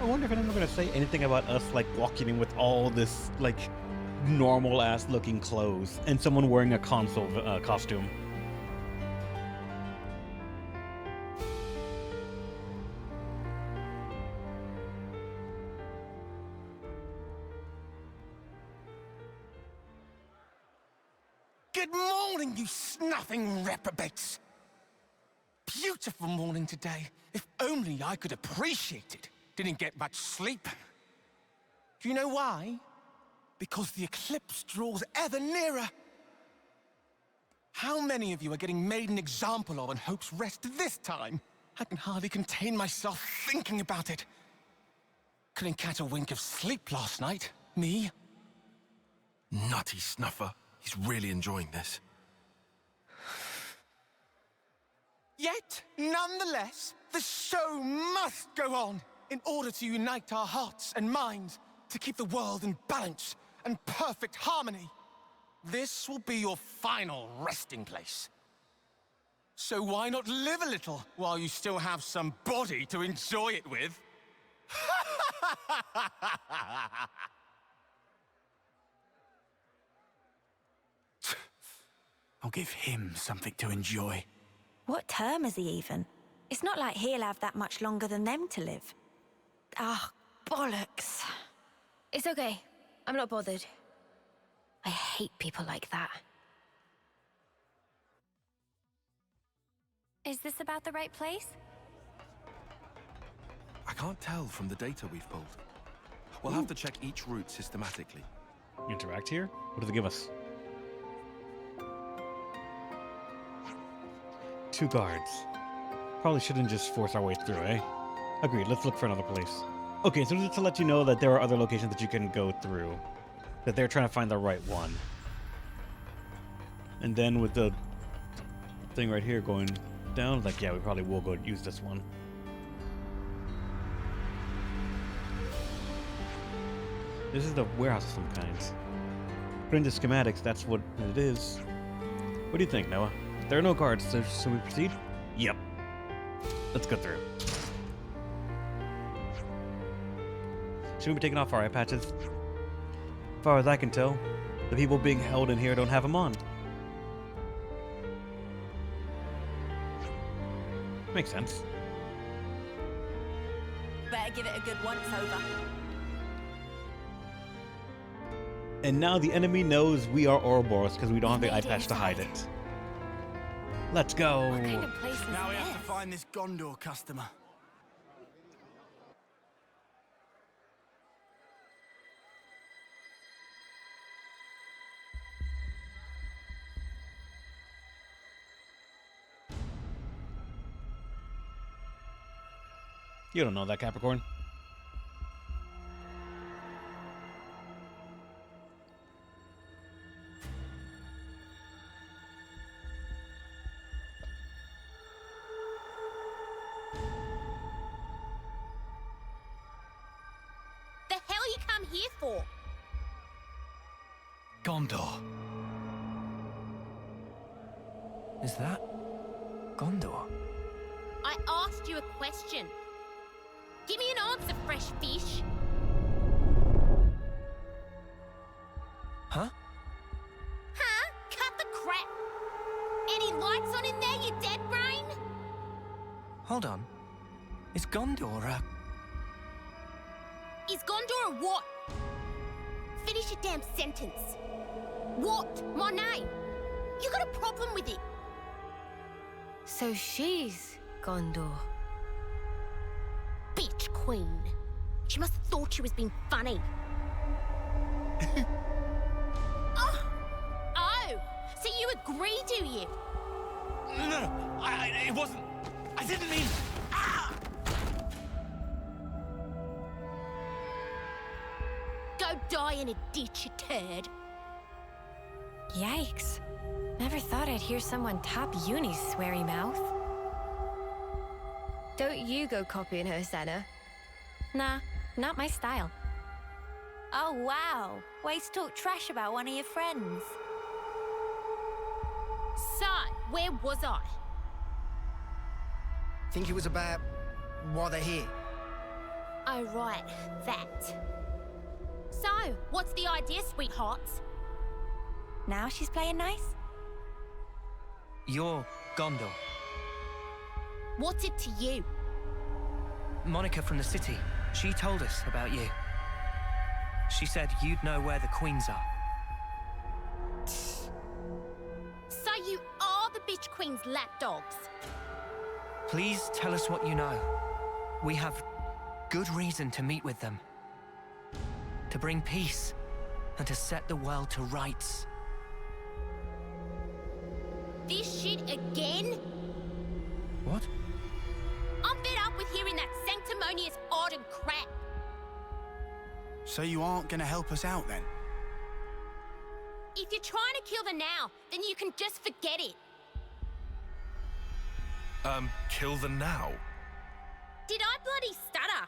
I wonder if anyone's gonna say anything about us, like, walking in with all this, like, normal-ass looking clothes and someone wearing a console costume. Good morning, you snuffing reprobates! Beautiful morning today. If only I could appreciate it. Didn't get much sleep. Do you know why? Because the eclipse draws ever nearer. How many of you are getting made an example of in Hope's Rest this time? I can hardly contain myself thinking about it. Couldn't catch a wink of sleep last night. Me? Nutty snuffer. He's really enjoying this. Yet, nonetheless, the show must go on in order to unite our hearts and minds to keep the world in balance and perfect harmony. This will be your final resting place. So why not live a little while you still have some body to enjoy it with? I'll give him something to enjoy. What term is he even? It's not like he'll have that much longer than them to live. Ah, bollocks. It's okay. I'm not bothered. I hate people like that. Is this about the right place? I can't tell from the data we've pulled. We'll have to check each route systematically. Interact here? What does it give us? 2 guards. Probably shouldn't just force our way through, eh? Agreed, let's look for another place. Okay, so just to let you know that there are other locations that you can go through. That they're trying to find the right one. And then with the thing right here going down, like, yeah, we probably will go use this one. This is the warehouse of some kind. According to schematics, that's what it is. What do you think, Noah? There are no guards, so we proceed? Yep. Let's go through. Should we be taking off our eye patches? As far as I can tell, the people being held in here don't have them on. Makes sense. Better give it a good once-over. And now the enemy knows we are Ouroboros because we don't have the eye patch to hide it. Let's go. What kind of place is Now we have to this? find this Gondor customer. You don't know that, Capricorn. The hell you come here for? Gondor. Is that Gondor? I asked you a question. Give me an answer, fresh fish. Huh? Huh? Cut the crap. Any lights on in there, you dead brain? Hold on. Is Gondor a... Is Gondor a what? Finish your damn sentence. What? My name? You got a problem with it? So she's Gondor. Bitch queen. She must have thought she was being funny. Oh, so you agree, do you? No, it wasn't. I didn't mean. Go die in a ditch, you turd. Yikes. Never thought I'd hear someone top Uni's sweary mouth. Don't you go copying her, Senna. Nah, not my style. Oh wow, ways to talk trash about one of your friends. So, where was I? Think it was about why they're here. Oh, right, that. So, what's the idea, sweethearts? Now she's playing nice? You're Gondor. What's it to you? Monica from the city. She told us about you. She said you'd know where the queens are. So you are the bitch queen's lapdogs? Please tell us what you know. We have good reason to meet with them. To bring peace and to set the world to rights. This shit again? What? I'm fed up with hearing that sanctimonious Arden crap. So you aren't gonna help us out then? If you're trying to kill the now, then you can just forget it. Kill the now? Did I bloody stutter?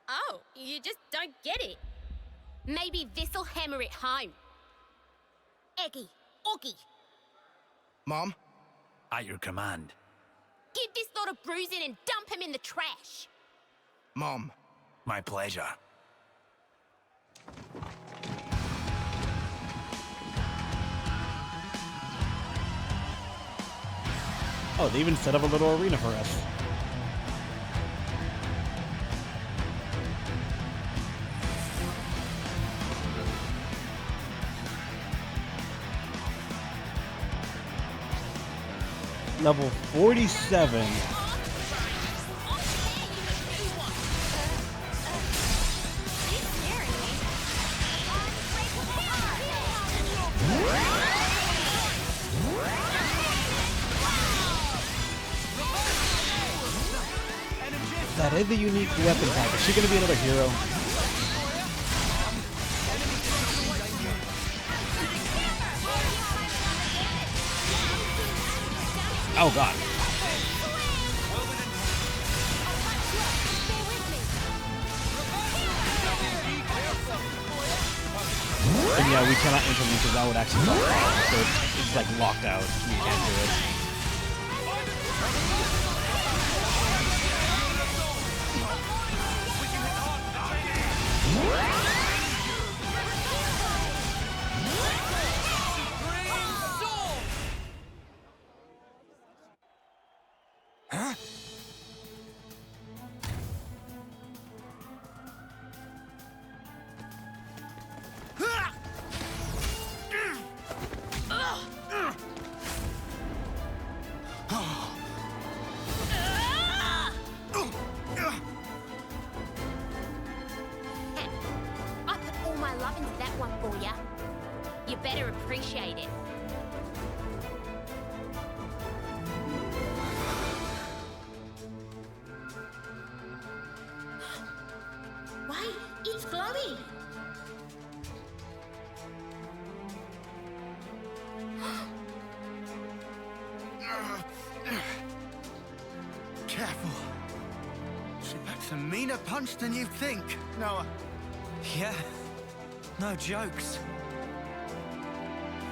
Oh, you just don't get it. Maybe this'll hammer it home. Eggy, Oggy, Mom? At your command. give this lot of bruising and dump him in the trash. Mom. My pleasure. Oh, they even set up a little arena for us. Level 47. That is a unique weapon type. Is she gonna be another hero? Oh god. And yeah, we cannot intervene because that would actually lock out. So it's like locked out. We can't do it. I put all my love into that one for ya. You better appreciate it. Wait, it's glowing. Careful. She packs a meaner punch than you think, Noah. Yeah. No jokes.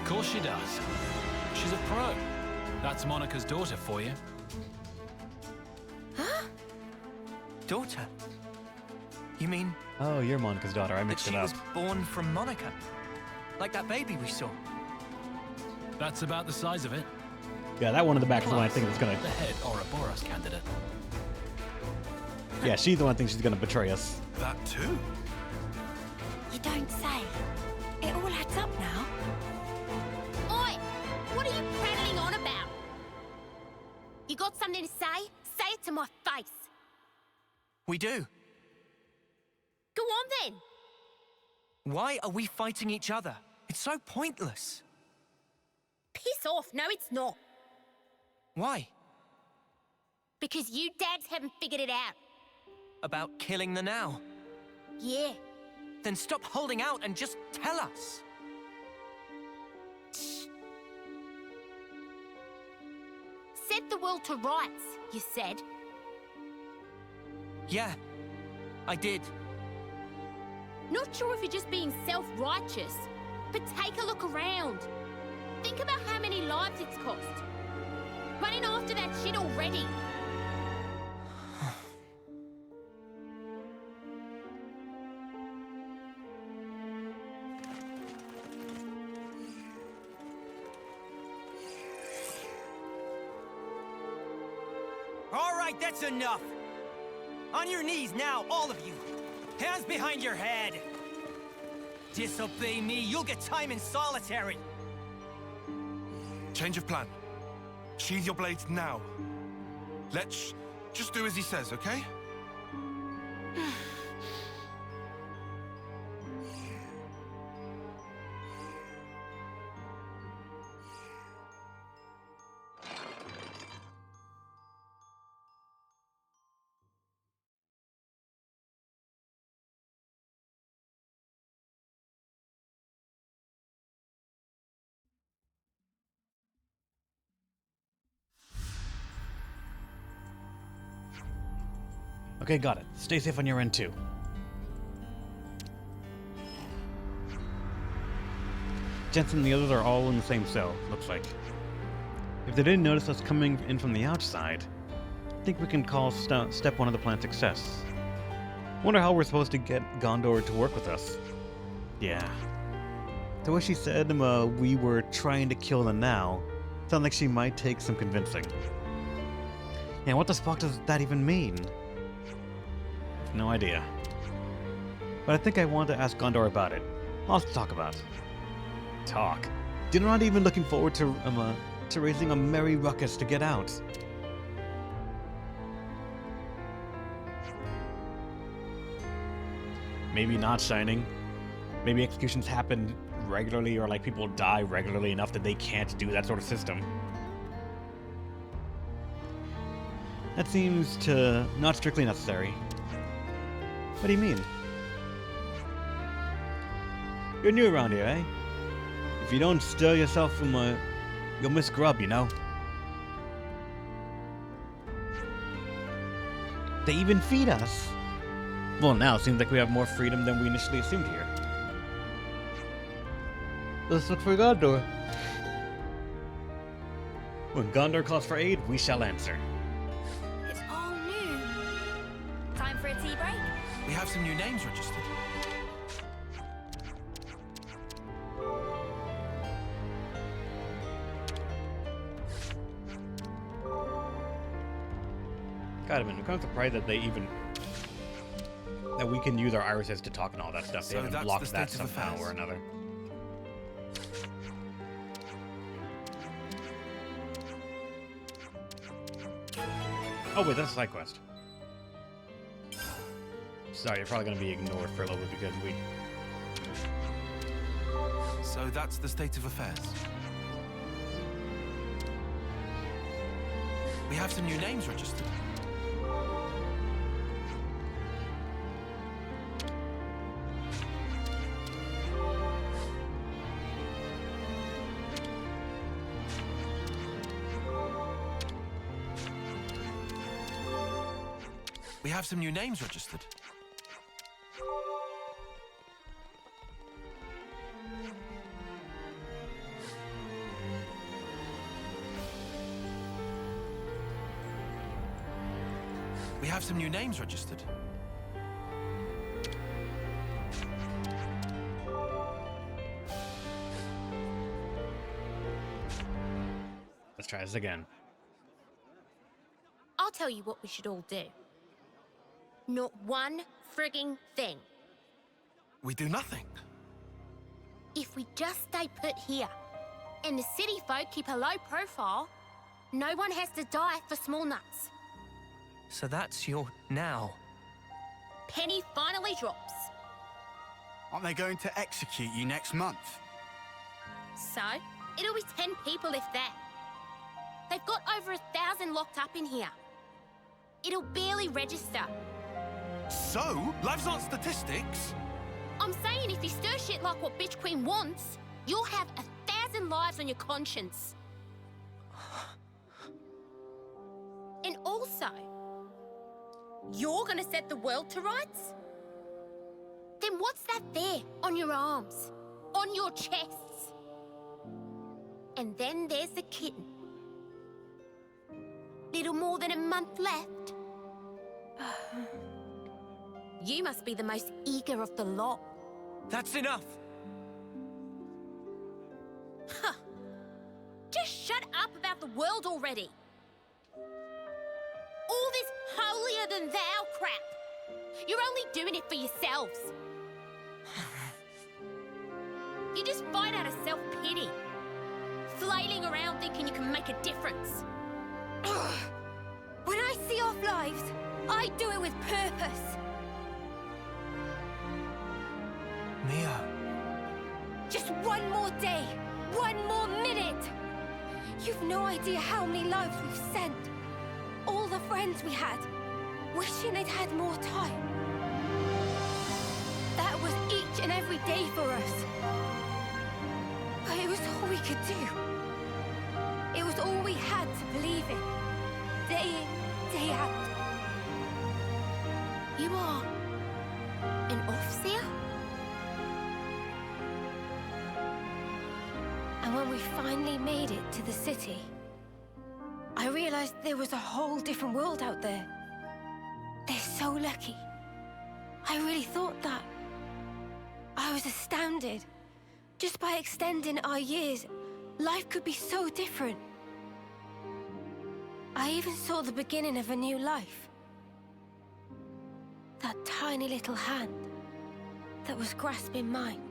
Of course she does. She's a pro. That's Monica's daughter for you. Daughter? You mean Oh, you're Monica's daughter. I that mixed she it up. was born from Monica? Like that baby we saw? That's about the size of it. Yeah, that one in the back is the one I think is gonna. The head Ouroboros candidate. Yeah, she's the one I think she's gonna betray us. That too? You don't say. It all adds up now. Oi! What are you prattling on about? You got something to say? Say it to my face. We do. Go on then. Why are we fighting each other? It's so pointless. Piss off. No, it's not. Why? Because you dads haven't figured it out. About killing the now? Yeah. Then stop holding out and just tell us. Set the world to rights, you said. Yeah, I did. Not sure if you're just being self-righteous, but take a look around. Think about how many lives it's cost. Running after that shit already. All right, that's enough. On your knees now, all of you. Hands behind your head. Disobey me, you'll get time in solitary. Change of plan. Sheathe your blades now. Let's just do as he says, okay? Okay, got it. Stay safe on your end, too. Jensen and the others are all in the same cell, looks like. If they didn't notice us coming in from the outside, I think we can call step 1 of the plan success. Wonder how we're supposed to get Gondor to work with us. Yeah. The way she said we were trying to kill them now, sounds like she might take some convincing. Yeah, what the fuck does that even mean? No idea. But I think I want to ask Gondor about it. Lots to talk about. Talk? You're not even looking forward to raising a merry ruckus to get out. Maybe not Shining. Maybe executions happen regularly, or like people die regularly enough that they can't do that sort of system. That seems to not strictly necessary. What do you mean? You're new around here, eh? If you don't stir yourself from you'll miss grub, you know? They even feed us! Well, now it seems like we have more freedom than we initially assumed here. Let's look for Gondor. When Gondor calls for aid, we shall answer. It's all new. Time for a tea break? We have some new names registered. God, I'm kind of surprised that that we can use our irises to talk and all that stuff. They haven't blocked that somehow or another. Oh wait, that's a side quest. Sorry, you're probably going to be ignored for a little bit because we... So that's the state of affairs. We have some new names registered. We have some new names registered. We have some new names registered. Let's try this again. I'll tell you what we should all do. Not one frigging thing. We do nothing. If we just stay put here, and the city folk keep a low profile, no one has to die for small nuts. So that's your now. Penny finally drops. Aren't they going to execute you next month? So, it'll be 10 people if that. They've got over 1,000 locked up in here. It'll barely register. So? Lives aren't statistics? I'm saying if you stir shit like what Bitch Queen wants, you'll have 1,000 lives on your conscience. And also, you're gonna set the world to rights? Then what's that there on your arms, on your chests? And then there's the kitten. Little more than a month left. You must be the most eager of the lot. That's enough. Huh. Just shut up about the world already. and thou crap. You're only doing it for yourselves. You just fight out of self-pity. Flailing around thinking you can make a difference. When I see off lives, I do it with purpose. Mia. Just one more day, one more minute. You've no idea how many lives we've sent. All the friends we had, wishing they'd had more time. That was each and every day for us. But it was all we could do. It was all we had to believe in. Day in, day out. You are an Offseer? And when we finally made it to the city, I realized there was a whole different world out there. They're so lucky. I really thought that. I was astounded. Just by extending our years, life could be so different. I even saw the beginning of a new life. That tiny little hand that was grasping mine.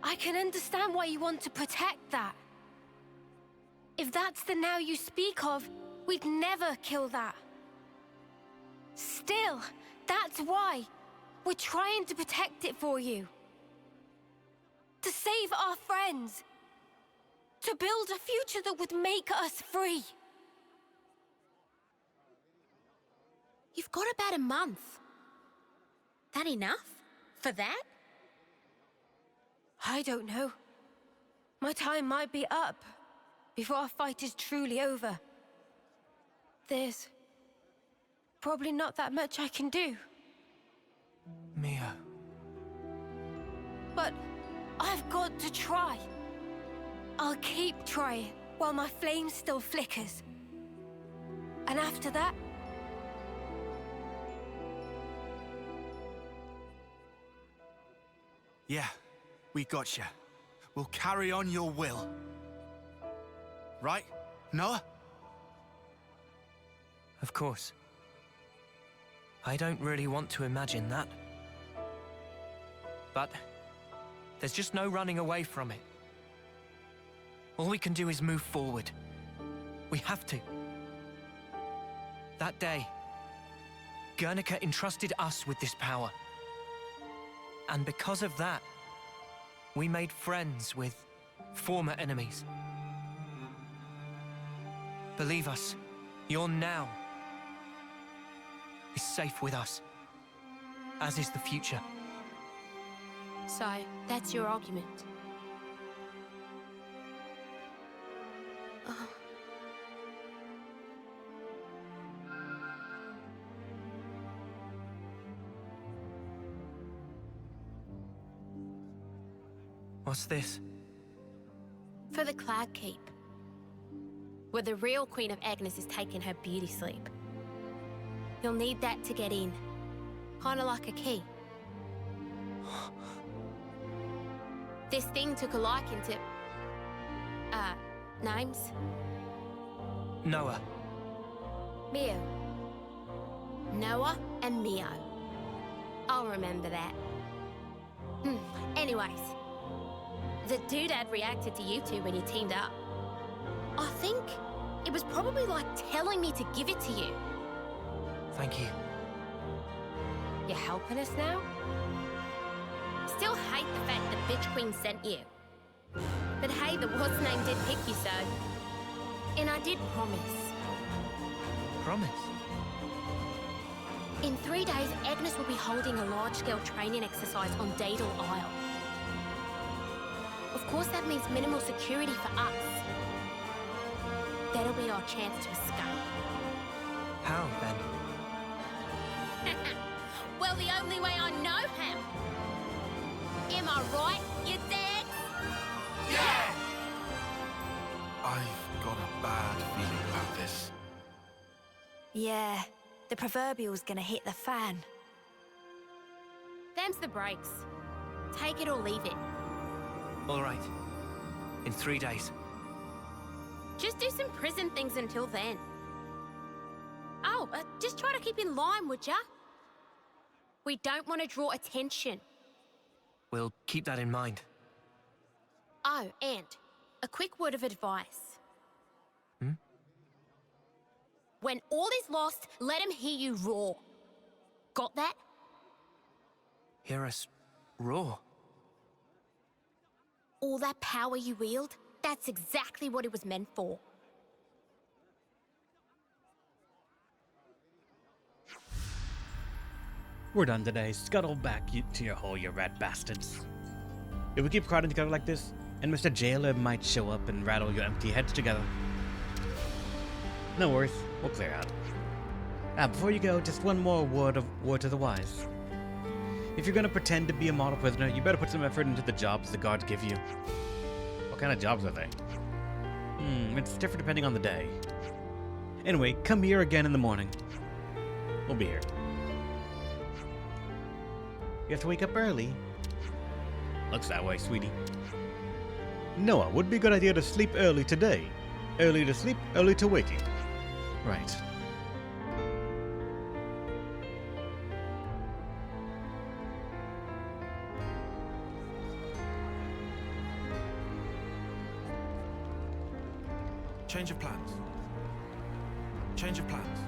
I can understand why you want to protect that. If that's the now you speak of, we'd never kill that. Still, that's why we're trying to protect it for you. To save our friends. To build a future that would make us free. You've got about a month. That enough? For that? I don't know. My time might be up before our fight is truly over. There's probably not that much I can do. Mia. But I've got to try. I'll keep trying while my flame still flickers. And after that, Yeah, we got you. We'll carry on your will. Right, Noah? Of course. I don't really want to imagine that. But there's just no running away from it. All we can do is move forward. We have to. That day, Guernica entrusted us with this power. And because of that, we made friends with former enemies. Believe us, your now is safe with us, as is the future. So, that's your argument. What's this? For the Cloud Keep, where the real Queen of Agnes is taking her beauty sleep. You'll need that to get in. Kinda like a key. This thing took a liking to... names? Noah. Mio. Noah and Mio. I'll remember that. Anyways. The doodad reacted to you two when you teamed up. I think it was probably like telling me to give it to you. Thank you. you're helping us now? Still hate the fact the bitch queen sent you. But hey, the what's name did pick you, so... And I did promise. Promise? In 3 days, Agnes will be holding a large-scale training exercise on Daedal Isle. Of course, that means minimal security for us. That'll be our chance to escape. How, then? Well, the only way I know how. Am I right, you dads? Yeah! I've got a bad feeling about this. Yeah, the proverbial's gonna hit the fan. Them's the breaks. Take it or leave it. All right. In 3 days. Just do some prison things until then. Oh, just try to keep in line, would ya? We don't want to draw attention. We'll keep that in mind. Oh, and a quick word of advice. When all is lost, let him hear you roar. Got that? Hear us roar. All that power you wield, that's exactly what it was meant for. We're done today. Scuttle back to your hole, you rat bastards. If we keep crowding together like this, and Mr. Jailer might show up and rattle your empty heads together. No worries, we'll clear out. Before you go, just one more word to the wise. If you're gonna pretend to be a model prisoner, you better put some effort into the jobs the guards give you. What kind of jobs are they? It's different depending on the day. Anyway, come here again in the morning. We'll be here. You have to wake up early. Looks that way, sweetie. Noah, would be a good idea to sleep early today. Early to sleep, early to waking. Right. Change of plans. Change of plans.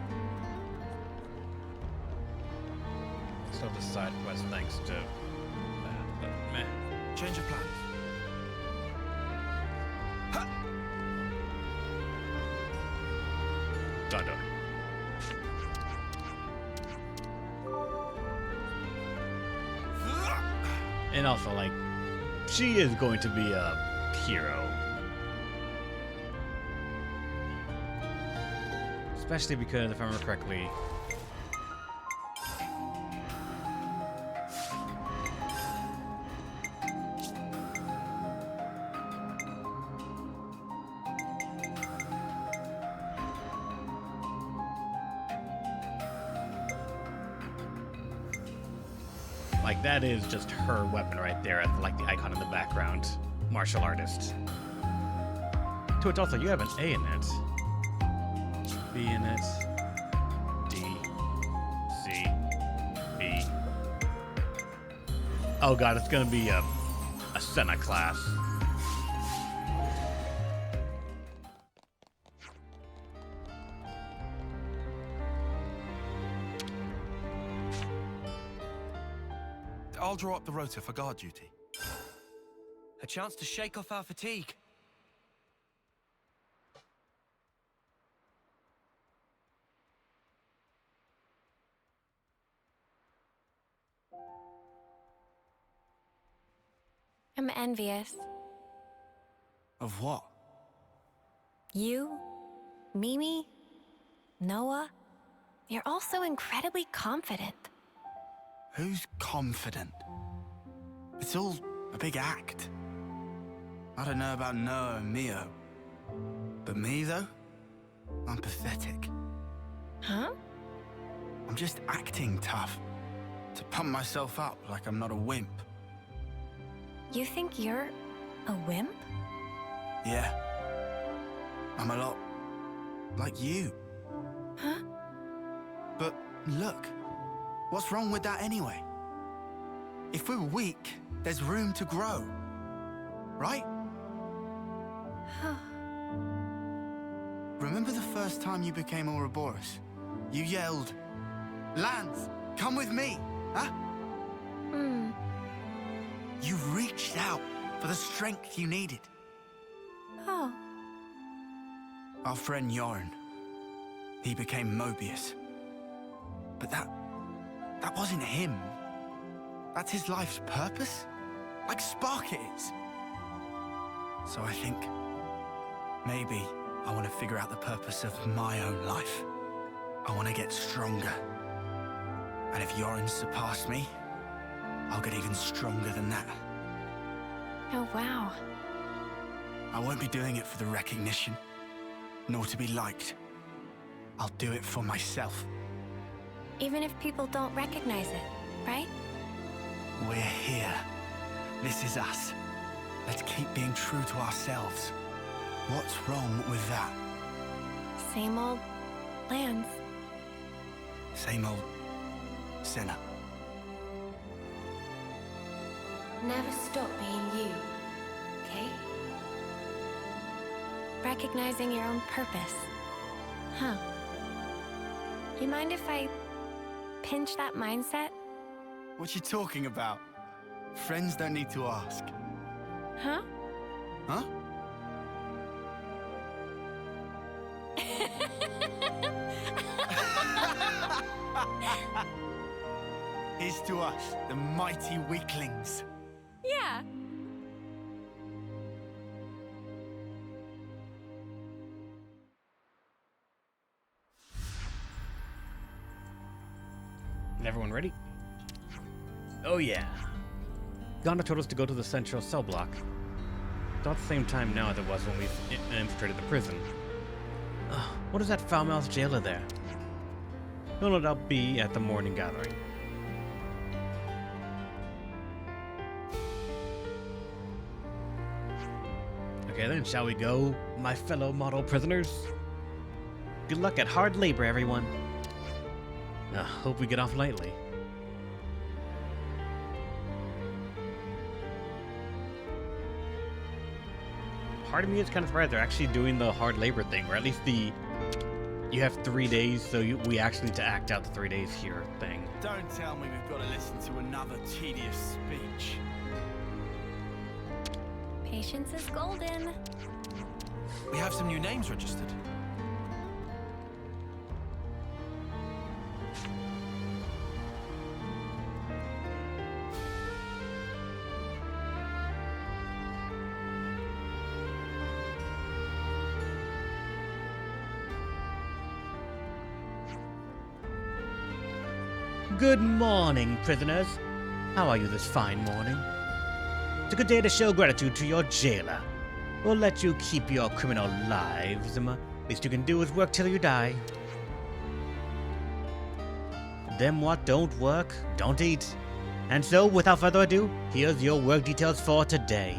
Still the side quest thanks to that, but meh. Change of plans. Don't do it. And also, like, she is going to be a hero. Especially because, if I remember correctly, like, that is just her weapon right there, like the icon in the background. Martial artist. To which also, you have an A in it. B in it. D. C. B. Oh god, it's gonna be a Senna class. I'll draw up the rota for guard duty. A chance to shake off our fatigue. I'm envious. Of what? You, Mimi, Noah, you're all so incredibly confident. Who's confident? It's all a big act. I don't know about Noah and Mio. But me, though? I'm pathetic. Huh? I'm just acting tough. To pump myself up like I'm not a wimp. You think you're a wimp? Yeah. I'm a lot like you. Huh? But look, what's wrong with that anyway? If we're weak, there's room to grow. Right? Remember the first time you became Ouroboros? You yelled, "Lance, come with me!" Huh? You reached out for the strength you needed. Oh. Our friend Yoren, he became Mobius. But that wasn't him. That's his life's purpose? Like Spark it is. So I think maybe I want to figure out the purpose of my own life. I want to get stronger. And if Yoren surpassed me, I'll get even stronger than that. Oh, wow. I won't be doing it for the recognition, nor to be liked. I'll do it for myself. Even if people don't recognize it, right? We're here. This is us. Let's keep being true to ourselves. What's wrong with that? Same old Lance. Same old sinner. Never stop being you, okay? Recognizing your own purpose. Huh. You mind if I pinch that mindset? What you talking about? Friends don't need to ask. Huh? Huh? Here's to us, the mighty weaklings. Yeah. Is everyone ready? Oh yeah. Gonda told us to go to the central cell block. It's about the same time now as it was when we infiltrated the prison. What is that foul-mouthed jailer there? He'll no doubt be at the morning gathering. Okay then, shall we go, my fellow model prisoners? Good luck at hard labor, everyone. Hope we get off lightly. Part of me is kind of surprised they're actually doing the hard labor thing, or at least the you have 3 days, so we actually need to act out the 3 days here thing. Don't tell me we've got to listen to another tedious speech. Patience is golden. We have some new names registered. Good morning, prisoners. How are you this fine morning? It's a good day to show gratitude to your jailer. We'll let you keep your criminal lives. Least you can do is work till you die. Them what don't work, don't eat. And so, without further ado, here's your work details for today.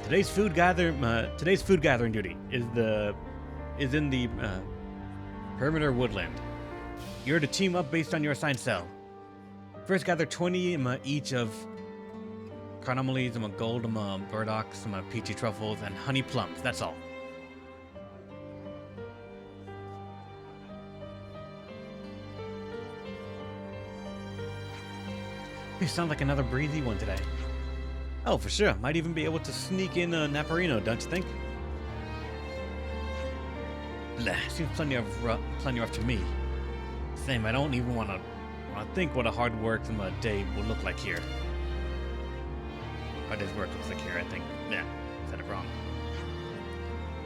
Today's food gathering duty is in the perimeter woodland. You're to team up based on your assigned cell. First, gather 20 each of carnomalies, gold, burdocks, peachy truffles, and honey plums. That's all. You sound like another breezy one today. Oh, for sure. Might even be able to sneak in a Naparino, don't you think? Blah, seems plenty rough to me. Same, I don't even want to think what a hard work day will look like here. How day's work looks like here, I think. Yeah, said it wrong.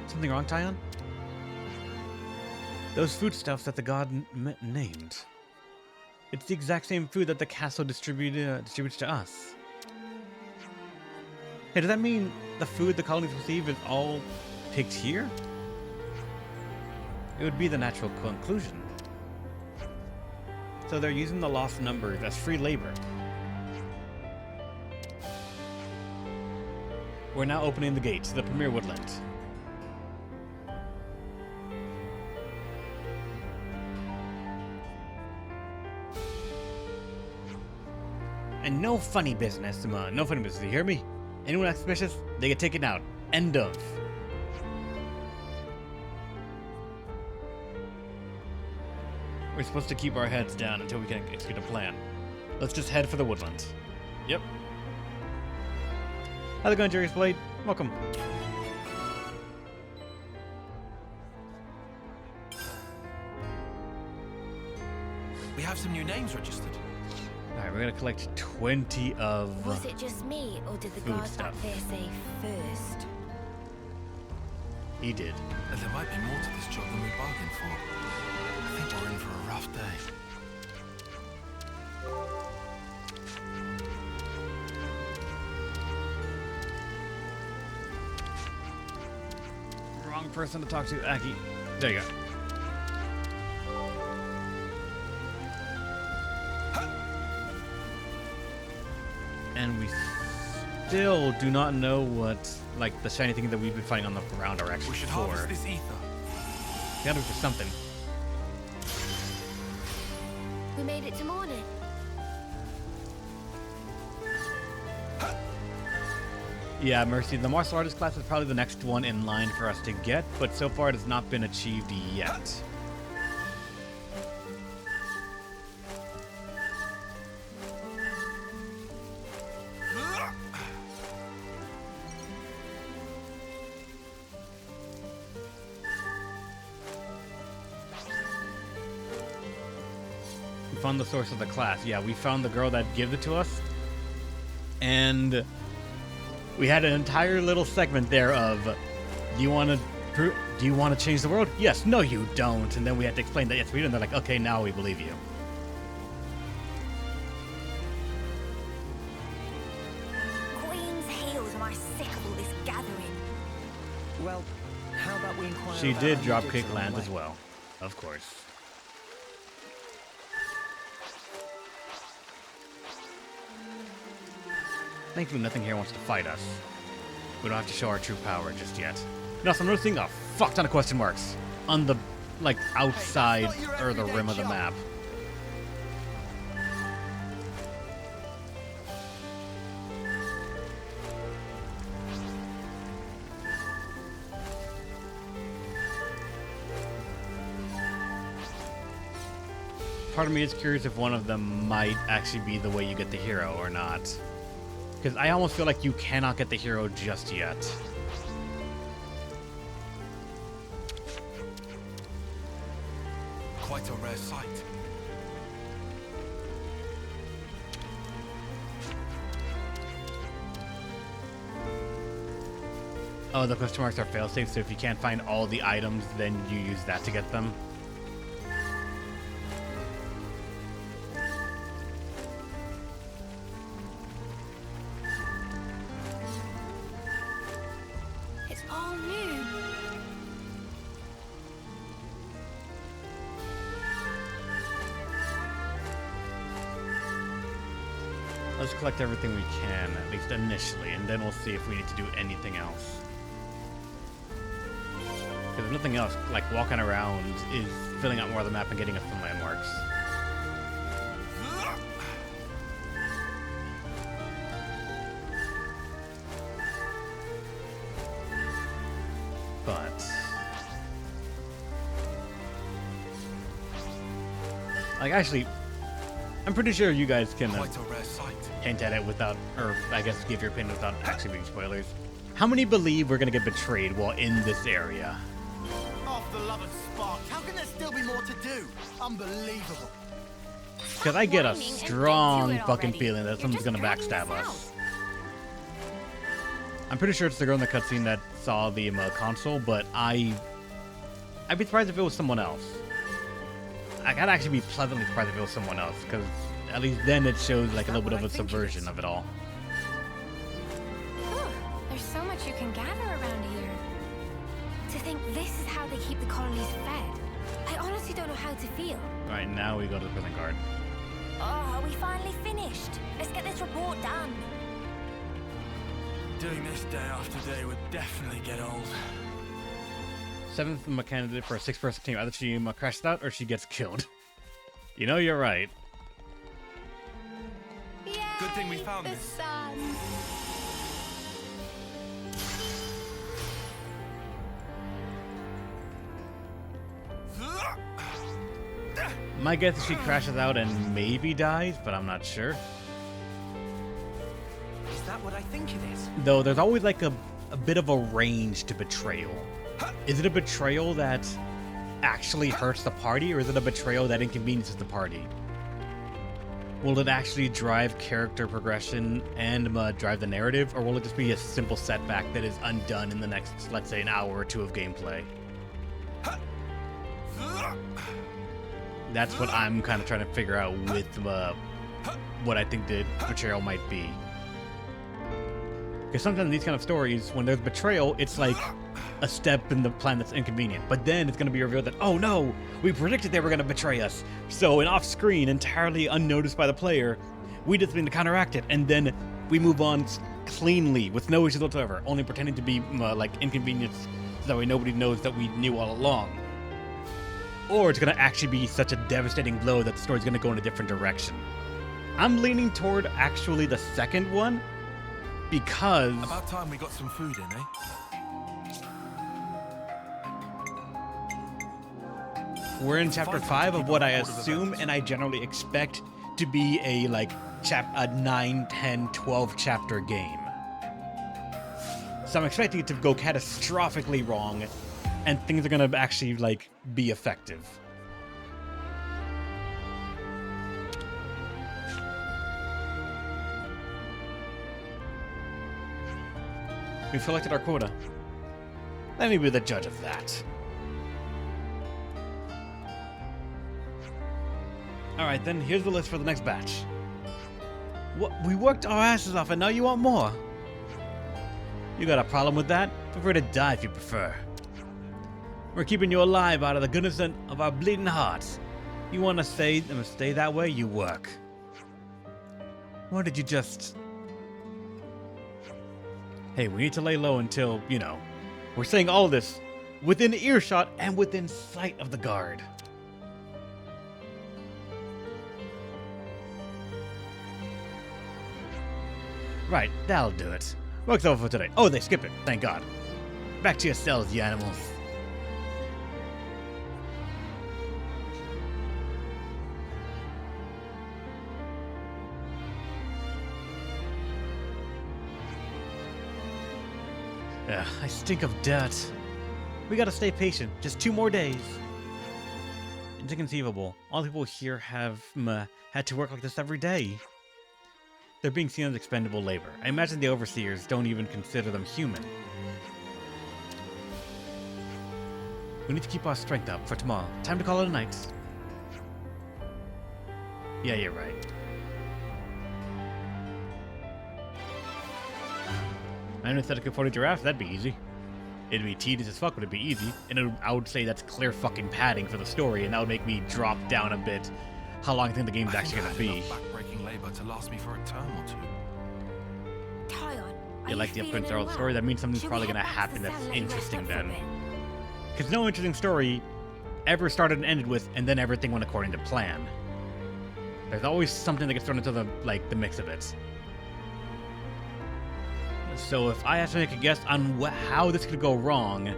Something wrong, Tyon? Those foodstuffs that the god named. It's the exact same food that the castle distributes to us. Hey, does that mean the food the colonies receive is all picked here? It would be the natural conclusion. So they're using the lost numbers as free labor. We're now opening the gates to the Premier Woodland. And no funny business, no funny business, you hear me? Anyone act suspicious, they get taken out. End of. We're supposed to keep our heads down until we can execute a plan. Let's just head for the woodlands. Yep. How's it going, Jerry's Blade? Welcome. We have some new names registered. Alright, we're gonna collect 20 of Was it just me, or did the food guard stuff. back there say first? He did. And there might be more to this job than we bargained for. I think we're in for a rough day. Wrong person to talk to, Aki. There you go. And we still do not know what, like, the shiny things that we've been finding on the ground are actually We should for. harvest this ether. Gotta do something. We made it to morning. Yeah, Mercy, the martial artist class is probably the next one in line for us to get, but so far it has not been achieved yet. We found the source of the class. Yeah, we found the girl that gave it to us, and we had an entire little segment there of, do you want to change the world? Yes. No, you don't. And then we had to explain that yes, we do. And they're like, okay, now we believe you. Queen's Heels, am I sick of all this gathering? Well, how about we inquire She about did our drop new kick digs land along as the way? well, of course. Thankfully, nothing here wants to fight us. We don't have to show our true power just yet. No, so I'm noticing a fuck ton of question marks on the, like, outside or the rim of the map. Part of me is curious if one of them might actually be the way you get the hero or not. Because I almost feel like you cannot get the hero just yet. Quite a rare sight. Oh, the question marks are failsafe, so if you can't find all the items, then you use that to get them. It's all new. Let's collect everything we can, at least initially, and then we'll see if we need to do anything else. Because if nothing else, like walking around is filling out more of the map and getting us some landmarks. But like, actually, I'm pretty sure you guys can Quite a rare sight. hint at it without, or I guess give your opinion without actually being spoilers. How many believe we're gonna get betrayed while in this area? Off the love and spark. How can there still be more to do? Unbelievable. Because I get a whining and get to strong it fucking already. feeling that You're someone's just gonna dragging backstab this us. I'm pretty sure it's the girl in the cutscene that saw the console, but I'd be surprised if it was someone else. I gotta actually be pleasantly surprised if it was someone else, because at least then it shows like a little bit of a subversion of it all. Whew, there's so much you can gather around here. To think this is how they keep the colonies fed. I honestly don't know how to feel. Alright, now we go to the prison guard. Oh, are we finally finished? Let's get this report done. Doing this day after day would definitely get old. 7th candidate for a 6-person team. Either she crashes out or she gets killed. You know, you're right. Good thing we found The this. sun. My guess is she crashes out and maybe dies, but I'm not sure. Is that what I think it is? Though there's always like a bit of a range to betrayal. Is it a betrayal that actually hurts the party, or is it a betrayal that inconveniences the party? Will it actually drive character progression and drive the narrative, or will it just be a simple setback that is undone in the next, let's say, an hour or two of gameplay? That's what I'm kind of trying to figure out with what I think the betrayal might be. Because sometimes in these kind of stories, when there's betrayal, it's like a step in the plan that's inconvenient. But then it's going to be revealed that, oh no, we predicted they were going to betray us. So in off-screen, entirely unnoticed by the player, we did something to counteract it. And then we move on cleanly with no issues whatsoever, only pretending to be like inconvenienced so that way nobody knows that we knew all along. or it's going to actually be such a devastating blow that the story's going to go in a different direction. I'm leaning toward actually the second one, because... About time we got some food in, eh? We're in chapter 5 of what I assume and I generally expect to be a, like, a 9, 10, 12 chapter game. So I'm expecting it to go catastrophically wrong, and things are going to actually, like, be effective. We've collected our quota. Let me be the judge of that. Alright then, here's the list for the next batch. What? We worked our asses off and now you want more? You got a problem with that? Prefer to die if you prefer. We're keeping you alive out of the goodness of our bleeding hearts. You want to stay that way? You work. Or did you just... Hey, we need to lay low until, you know, we're saying all of this within earshot and within sight of the guard. Right, that'll do it. Work's over for today. Oh, they skip it. Thank God. Back to your cells, you animals. I stink of dirt. We gotta stay patient. Just 2 more days. It's inconceivable. All the people here have had to work like this every day. They're being seen as expendable labor. I imagine the overseers don't even consider them human. We need to keep our strength up for tomorrow. Time to call it a night. Yeah, you're right. I'm instead of 40 giraffes, that'd be easy. It'd be tedious as fuck, but it'd be easy. And I would say that's clear fucking padding for the story, and that would make me drop down a bit how long I think the game's actually gonna be. Backbreaking labor to last me for a term or 2. Tyon, You like the Prince Earl story? That means something's probably gonna happen that's interesting then. Because no interesting story ever started and ended with, and then everything went according to plan. There's always something that gets thrown into the mix of it. So if I have to make a guess on how this could go wrong,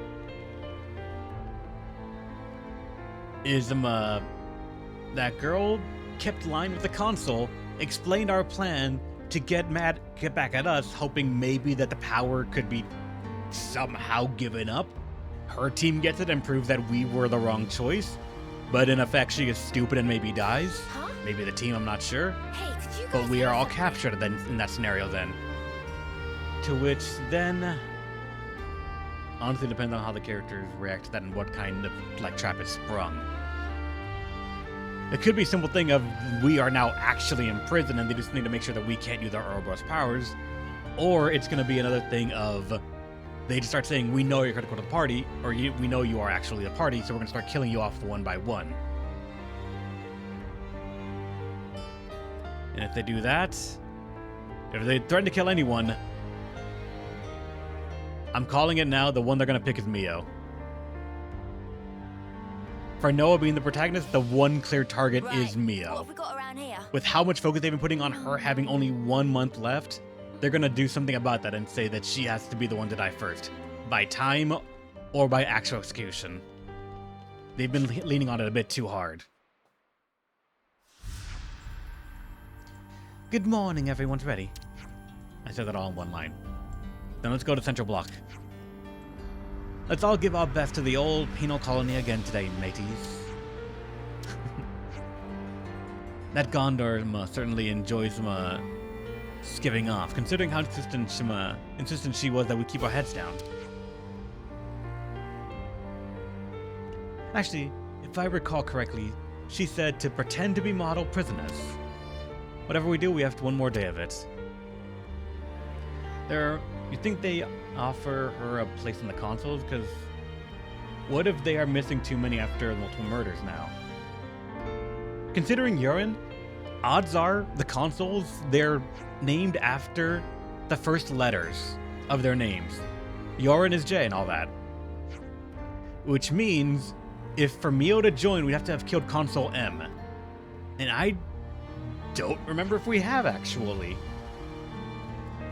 is that girl kept line with the console, explained our plan to get back at us, hoping maybe that the power could be somehow given up. Her team gets it and proves that we were the wrong choice, but in effect she is stupid and maybe dies. Huh? Maybe the team, I'm not sure. Hey, did you But guys we hear are all something? captured then in that scenario then. To which then honestly depends on how the characters react to that and what kind of trap is sprung. It could be a simple thing of we are now actually in prison and they just need to make sure that we can't use our Ouroboros powers, or it's going to be another thing of they just start saying we know you're critical to the party, or we know you are actually the party, so we're going to start killing you off one by one. And if they do that, if they threaten to kill anyone, I'm calling it now, the one they're going to pick is Mio. For Noah being the protagonist, the one clear target is What Mio. have we got around here? With how much focus they've been putting on her having only 1 month left, they're going to do something about that and say that she has to be the one to die first. By time or by actual execution. They've been leaning on it a bit too hard. Good morning, everyone's ready. I said that all in one line. Then let's go to Central Block. Let's all give our best to the old penal colony again today, mateys. That Gondor certainly enjoys skiving off, considering how insistent she was that we keep our heads down. Actually, if I recall correctly, she said to pretend to be model prisoners. Whatever we do, we have 1 more day of it. You think they offer her a place in the consoles? Because what if they are missing too many after multiple murders now? Considering Yorin, odds are the consoles, they're named after the first letters of their names. Yorin is J and all that. Which means if for Mio to join, we'd have to have killed Console M. And I don't remember if we have, actually.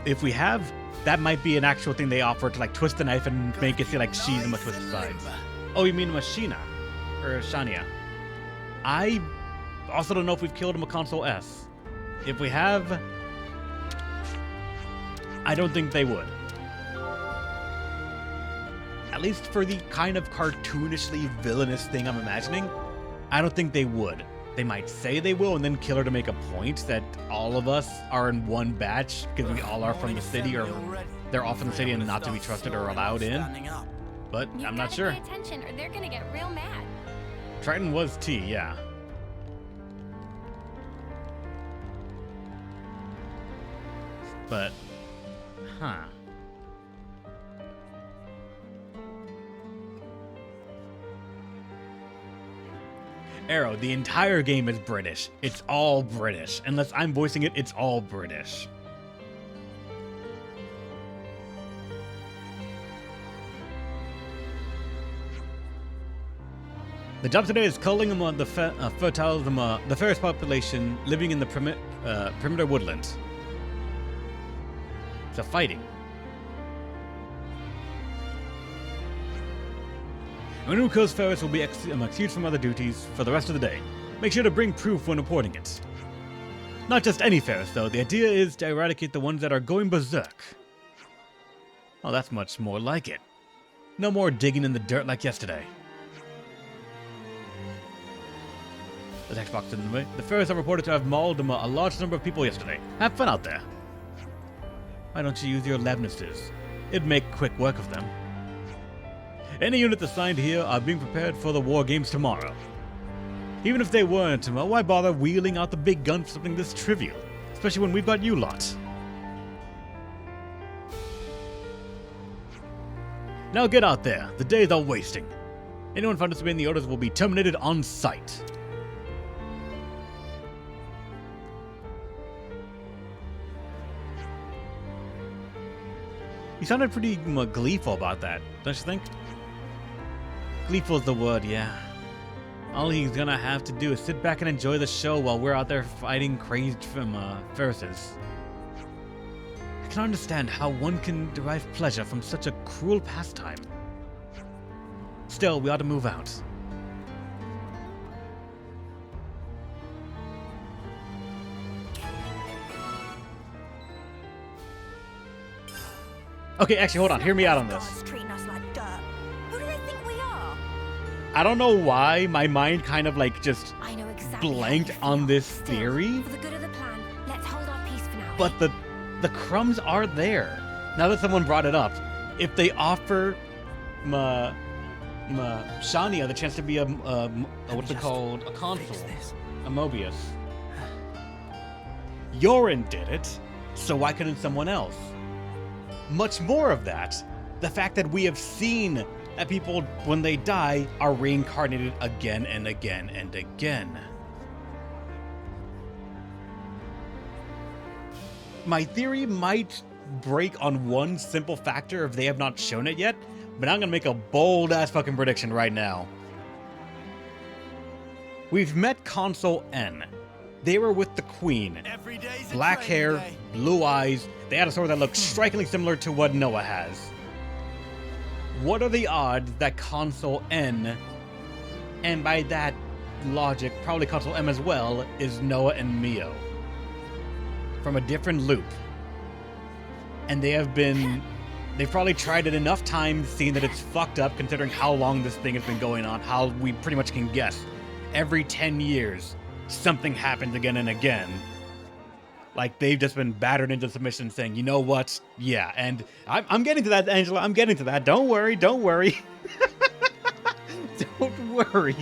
If we have, that might be an actual thing they offer to like twist the knife and make it feel like she's in the twisted sides. Oh, you mean Machina? Or Shania? I also don't know if we've killed him a Console S. If we have, I don't think they would. At least for the kind of cartoonishly villainous thing I'm imagining, I don't think they would. They might say they will and then kill her to make a point that all of us are in one batch because we all are from the city, or they're all from the city and not to be trusted or allowed in. But I'm not sure. Pay attention or they're gonna get real mad. Triton was T, yeah. But, huh. Arrow, the entire game is British. It's all British. Unless I'm voicing it, it's all British. The job today is culling among the fertile, the fairest population living in the perimeter woodlands. So fighting. Anyone who kills Ferris will be excused from other duties for the rest of the day. Make sure to bring proof when reporting it. Not just any Ferris, though. The idea is to eradicate the ones that are going berserk. Oh, that's much more like it. No more digging in the dirt like yesterday. The text box in the way. The Ferris are reported to have mauled a large number of people yesterday. Have fun out there. Why don't you use your Levnesses? It'd make quick work of them. Any units assigned here are being prepared for the war games tomorrow. Even if they weren't, why bother wheeling out the big gun for something this trivial? Especially when we've got you lot. Now get out there. The days are wasting. Anyone participating in the orders will be terminated on sight. You sounded pretty gleeful about that, don't you think? Gleeful's the word, yeah. All he's gonna have to do is sit back and enjoy the show while we're out there fighting crazed from Ferrises. I can understand how one can derive pleasure from such a cruel pastime. Still, we ought to move out. Okay, actually, hold on. Hear me out on this. I don't know why my mind kind of like just blanked on this theory. For the good of the plan, let's hold our peace for now. But the crumbs are there. Now that someone brought it up, if they offer Shania the chance to be a what's it called? A consul, a Mobius. Yoren did it, so why couldn't someone else? Much more of that, the fact that we have seen that people, when they die, are reincarnated again and again and again. My theory might break on one simple factor if they have not shown it yet, but I'm gonna make a bold-ass fucking prediction right now. We've met Consul N. They were with the Queen. Black hair, blue eyes. They had a sword that looked strikingly similar to what Noah has. What are the odds that Consul N, and by that logic, probably Consul M as well, is Noah and Mio? From a different loop. And they've probably tried it enough times, seeing that it's fucked up, considering how long this thing has been going on, how we pretty much can guess. Every 10 years, something happens again and again. Like, they've just been battered into submission saying, you know what? Yeah, and I'm getting to that, Angela. I'm getting to that. Don't worry. Don't worry. Don't worry.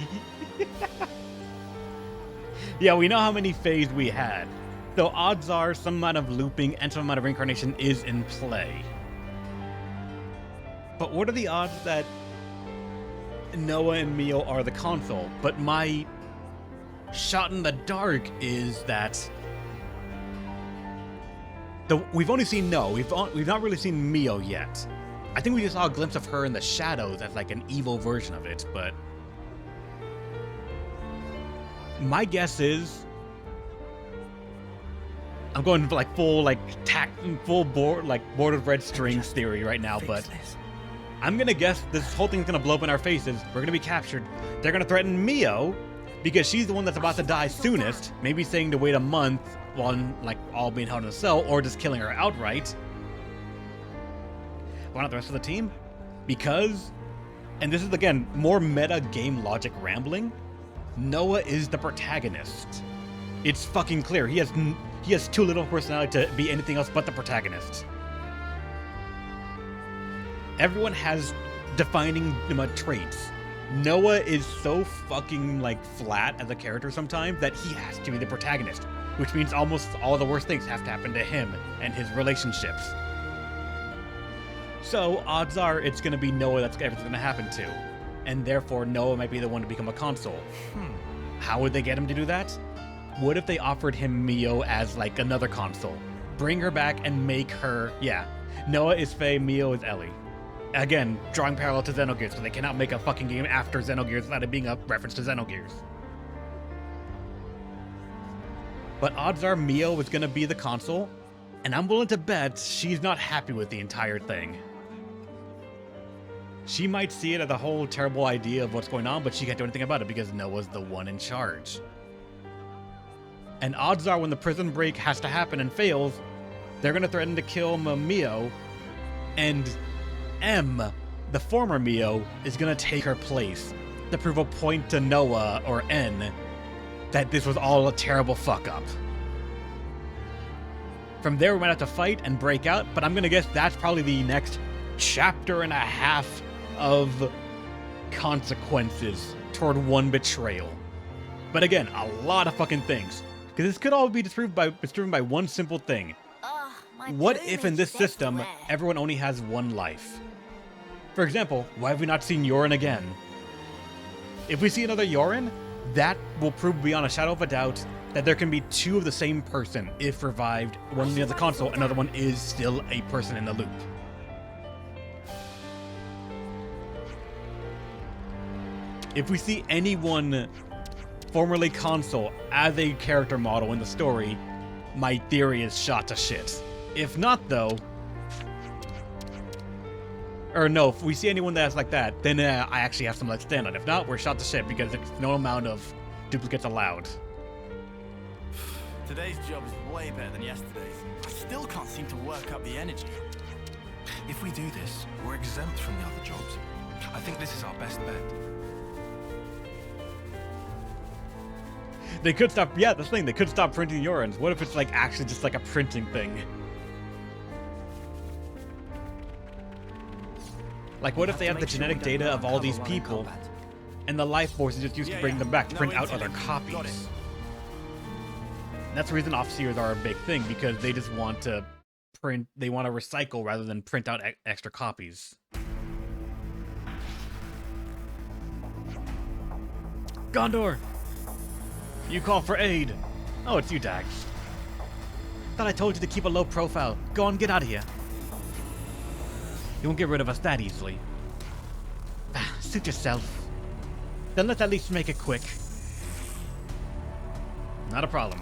Yeah, we know how many phases we had. So odds are some amount of looping and some amount of reincarnation is in play. But what are the odds that Noah and Mio are the consul? But my shot in the dark is that we've only seen Noah. We've not really seen Mio yet. I think we just saw a glimpse of her in the shadows as like an evil version of it, but My guess is I'm going for like full board of red strings theory right now, but I'm gonna guess this whole thing's gonna blow up in our faces. We're gonna be captured. They're gonna threaten Mio because she's the one that's about to die soonest. Maybe saying to wait a month while like all being held in a cell, or just killing her outright. Why not the rest of the team? Because, and this is again more meta game logic rambling, Noah is the protagonist. It's fucking clear. He has too little personality to be anything else but the protagonist. Everyone has defining traits. Noah is so fucking like flat as a character sometimes that he has to be the protagonist, which means almost all the worst things have to happen to him and his relationships. So odds are it's going to be Noah that's everything's going to happen to, and therefore Noah might be the one to become a consul. How would they get him to do that? What if they offered him Mio as like another consul? Bring her back and make her, Noah is Faye, Mio is Ellie. Again, drawing parallel to Xenogears, so they cannot make a fucking game after Xenogears without it being a reference to Xenogears. But odds are Mio is going to be the consul, and I'm willing to bet she's not happy with the entire thing. She might see it as a whole terrible idea of what's going on, but she can't do anything about it because Noah's the one in charge. And odds are when the prison break has to happen and fails, they're going to threaten to kill Mio, and M, the former Mio, is going to take her place to prove a point to Noah, or N, that this was all a terrible fuck-up. From there, we might have to fight and break out, but I'm going to guess that's probably the next chapter and a half of consequences toward one betrayal. But again, a lot of fucking things. Because this could all be driven by one simple thing. What if in this system, everyone only has one life? For example, why have we not seen Yorin again? If we see another Yorin, that will prove beyond a shadow of a doubt that there can be two of the same person if revived. One as a console, another one is still a person in the loop. If we see anyone formerly console as a character model in the story, my theory is shot to shit. If not, though, or no, if we see anyone that's like that, then I actually have some leg to stand on. If not, we're shot to shit because there's no amount of duplicates allowed. Today's job is way better than yesterday's. I still can't seem to work up the energy. If we do this, we're exempt from the other jobs. I think this is our best bet. They could stop, that's the thing, they could stop printing Yorins. What if it's like actually just like a printing thing? Like what if they have the genetic data of all these people and the life force is just used to bring them back to print out other copies? That's the reason off-seers are a big thing, because they just want to print, they want to recycle rather than print out extra copies. Gondor! You call for aid. Oh, it's you, Dax. Thought I told you to keep a low profile. Go on, get out of here. You won't get rid of us that easily. Suit yourself. Then let's at least make it quick. Not a problem.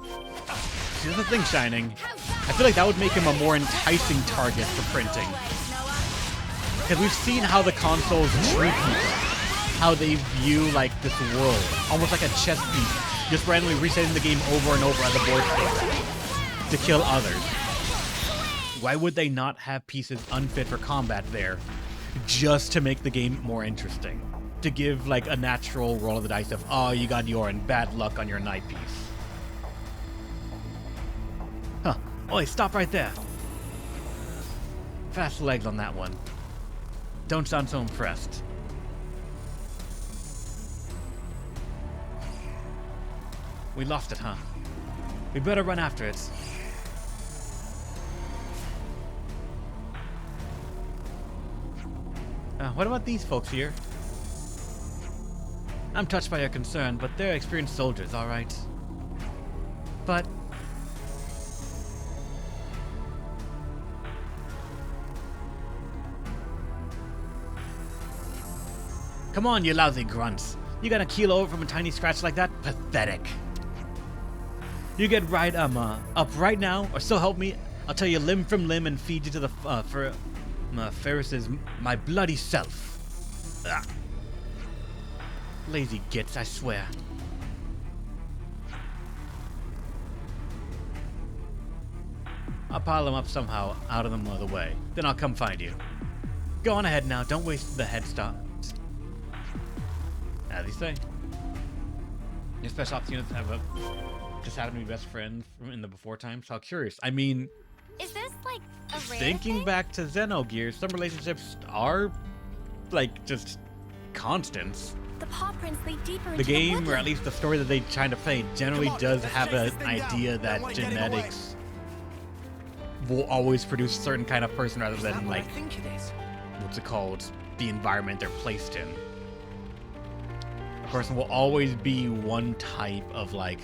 See, there's a thing shining. I feel like that would make him a more enticing target for printing. Because we've seen how the consoles treat people. How they view, like, this world. Almost like a chess piece. Just randomly resetting the game over and over on the board state. To kill others. Why would they not have pieces unfit for combat there? Just to make the game more interesting. To give, like, a natural roll of the dice of, oh, you got Yorin, bad luck on your knight piece. Huh. Oi, stop right there. Fast legs on that one. Don't sound so impressed. We lost it, huh? We better run after it. What about these folks here? I'm touched by your concern, but they're experienced soldiers, alright? But... Come on, you lousy grunts. You got a kilo over from a tiny scratch like that? Pathetic. You get right up right now, or so help me, I'll tell you limb from limb and feed you to the Ferris's my bloody self. Ah. Lazy gits, I swear. I'll pile them up somehow out of the way. Then I'll come find you. Go on ahead now, don't waste the head start. As you say. Your special ops units have just happen to be best friends from in the before times. How curious. I mean, Is this like a rare thinking thing? back to Xenogears, some relationships are like just constants. The paw prints lead deeper The into game, or at woodland. least the story that they try to paint, generally Come on, does let's have chase an this thing down. idea Don't that let it get in the way. genetics will always produce a certain kind of person rather Is that than what I like think it is? what's it called, the environment they're placed in. A person will always be one type of like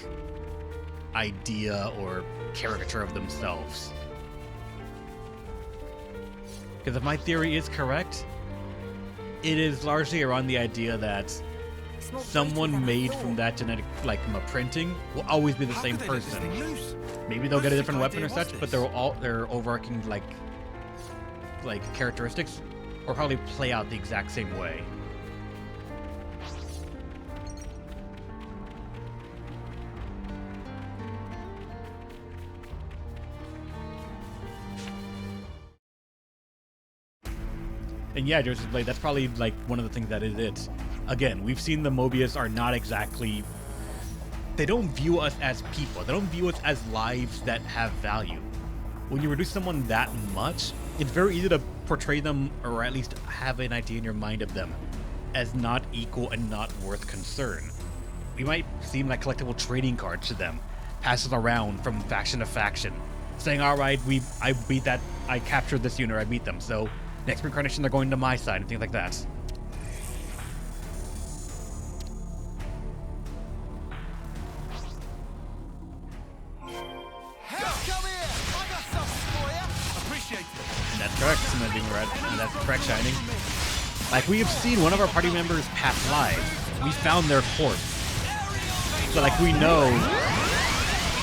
idea or caricature of themselves. Because if my theory is correct, it is largely around the idea that It's more someone weighty than I made thought. from that genetic, like from a printing, will always be the How same could they let this person. thing loose? Maybe they'll get a Whose different weapon or idea was such, but this? their overarching like characteristics will probably play out the exact same way. And yeah, Joseph Blade, that's probably like one of the things that is it. Again, we've seen the Mobius are not exactly, they don't view us as people. They don't view us as lives that have value. When you reduce someone that much, it's very easy to portray them, or at least have an idea in your mind of them, as not equal and not worth concern. We might seem like collectible trading cards to them, passes around from faction to faction, saying, all right, I beat that, I captured this unit, I beat them, so next reincarnation they're going to my side, and things like that. Come here! I got something for you! Appreciate it. And that's correct, Smithing Red, and that's correct, Shining. Like, we have seen one of our party members pass live. We found their corpse. So, like, we know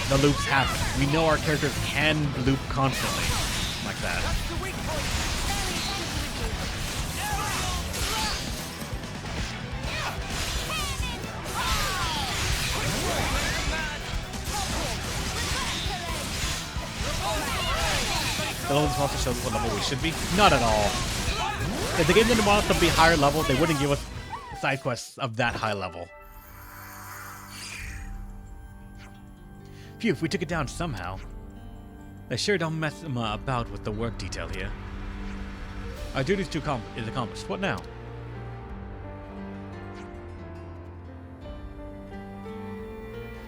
the loops happen. We know our characters can loop constantly. Like that. The level also shows what level we should be? Not at all. If the game didn't want us to be higher level, they wouldn't give us side quests of that high level. Phew, if we took it down somehow. They sure don't mess about with the work detail here. Our duty is accomplished. What now?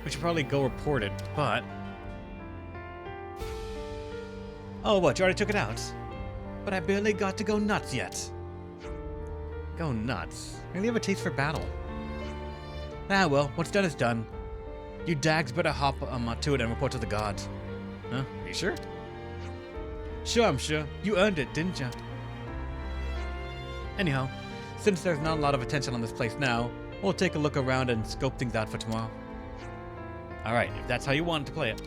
We should probably go report it, but... Oh, what? You already took it out? But I barely got to go nuts yet. Go nuts? I really have a taste for battle. Ah, well, what's done is done. You dags better hop to it and report to the gods. Huh? Are you sure? Sure, I'm sure. You earned it, didn't you? Anyhow, since there's not a lot of attention on this place now, we'll take a look around and scope things out for tomorrow. Alright, if that's how you want to play it.